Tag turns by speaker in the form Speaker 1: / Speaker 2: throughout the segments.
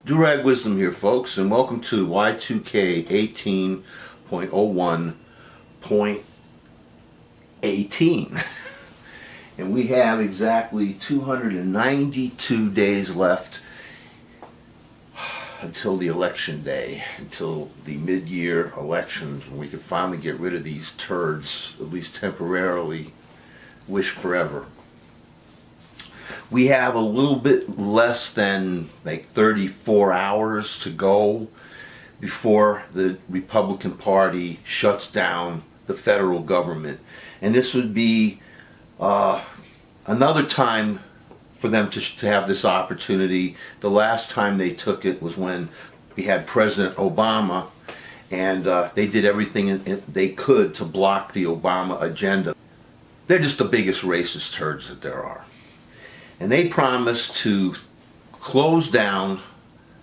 Speaker 1: Durag Wisdom here, folks, and welcome to Y2K 18.01.18. And we have exactly 292 days left until the election day, until the mid-year elections, when we can finally get rid of these turds, at least temporarily, wish forever. We have a little bit less than like 34 hours to go before the Republican Party shuts down the federal government. And this would be another time for them to have this opportunity. The last time they took it was when we had President Obama, and they did everything they could to block the Obama agenda. They're just the biggest racist turds that there are. And they promised to close down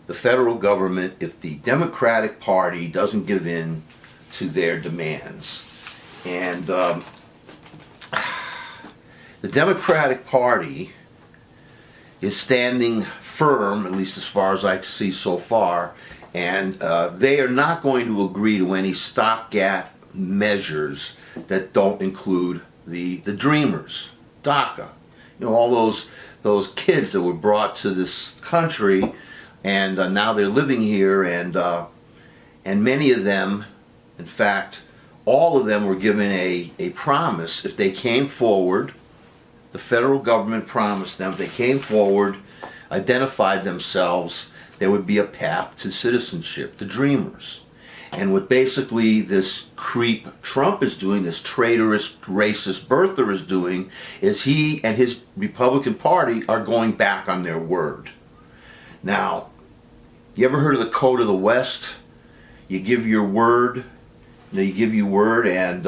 Speaker 1: the federal government if the Democratic Party doesn't give in to their demands. And the Democratic Party is standing firm, at least as far as I can see so far, and they are not going to agree to any stopgap measures that don't include the Dreamers, DACA. You know, all those kids that were brought to this country, and now they're living here, and many of them, in fact, all of them were given a promise. If they came forward, the federal government promised them, if they came forward, identified themselves, there would be a path to citizenship, the Dreamers. And what basically this creep Trump is doing, this traitorous, racist birther is doing, is he and his Republican Party are going back on their word. Now, you ever heard of the Code of the West? You give your word, you give your word, and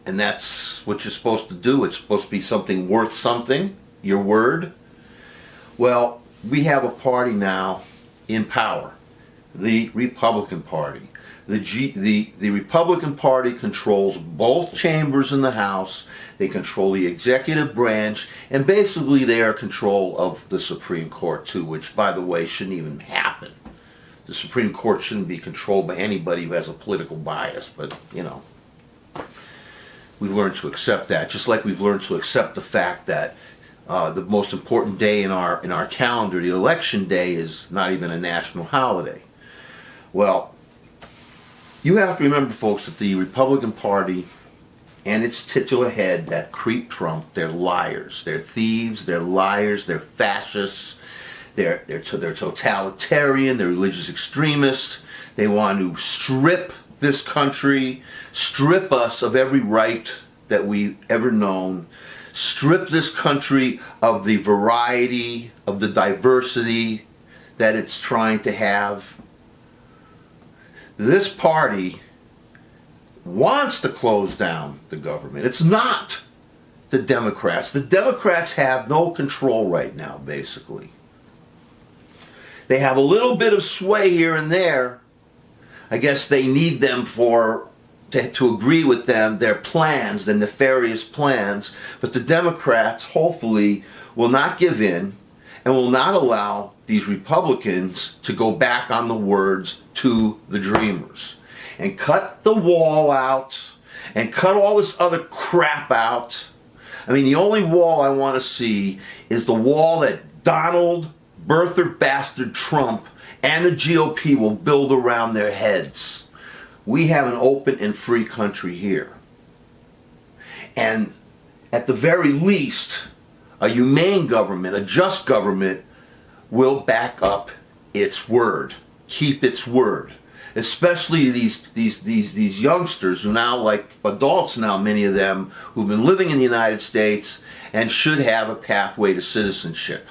Speaker 1: that's what you're supposed to do. It's supposed to be something worth something, your word. Well, we have a party now in power. The Republican Party. The Republican Party controls both chambers in the House. They control the executive branch, and basically they are in control of the Supreme Court too, which, by the way, shouldn't even happen. The Supreme Court shouldn't be controlled by anybody who has a political bias, but, you know, we've learned to accept that, just like we've learned to accept the fact that the most important day in our calendar, the election day, is not even a national holiday. Well, you have to remember, folks, that the Republican Party and its titular head, that creep Trump, they're liars. They're thieves, they're liars, they're fascists, they're totalitarian, they're religious extremists. They want to strip this country, strip us of every right that we've ever known, strip this country of the variety, of the diversity that it's trying to have. This party wants to close down the government. It's not the Democrats. The Democrats have no control right now, basically. They have a little bit of sway here and there. I guess they need them to agree with them, their plans, their nefarious plans. But the Democrats, hopefully, will not give in and will not allow these Republicans to go back on the words to the Dreamers. And cut the wall out, and cut all this other crap out. I mean, the only wall I want to see is the wall that Donald, birther bastard Trump, and the GOP will build around their heads. We have an open and free country here. And at the very least, a humane government, a just government, will back up its word, keep its word. Especially these youngsters who now, like adults now, many of them, who've been living in the United States and should have a pathway to citizenship.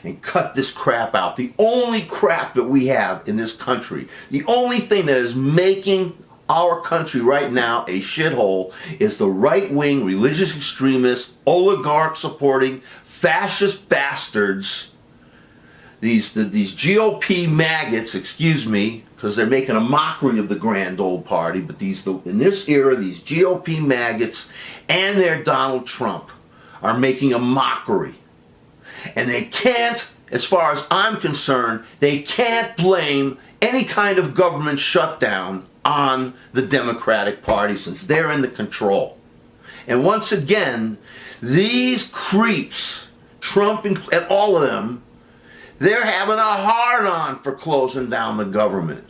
Speaker 1: And cut this crap out. The only crap that we have in this country, the only thing that is making our country right now a shithole, is the right-wing, religious extremists, oligarch-supporting, fascist bastards, these GOP maggots, excuse me, because they're making a mockery of the grand old party, but in this era, these GOP maggots and their Donald Trump are making a mockery. And they can't as far as I'm concerned, they can't blame any kind of government shutdown on the Democratic Party since they're in the control. And once again, these creeps, Trump and all of them, they're having a hard-on for closing down the government.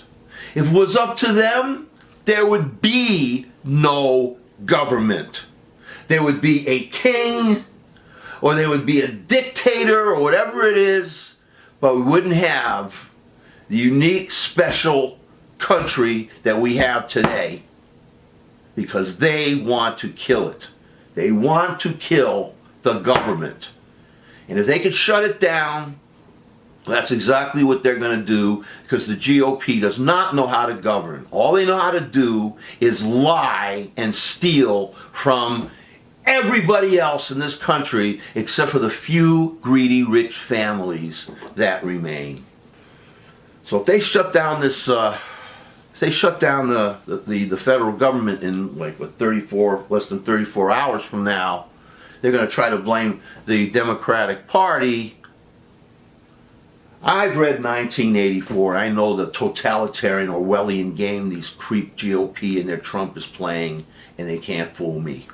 Speaker 1: If it was up to them, there would be no government. There would be a king, or there would be a dictator, or whatever it is, but we wouldn't have the unique, special country that we have today, because they want to kill it. They want to kill the government. And if they could shut it down, that's exactly what they're going to do, because the GOP does not know how to govern. All they know how to do is lie and steal from everybody else in this country except for the few greedy rich families that remain. So if they shut down this, if they shut down the federal government in like what, less than 34 hours from now, they're going to try to blame the Democratic Party. I've read 1984. I know the totalitarian Orwellian game these creep GOP and their Trump is playing, and they can't fool me.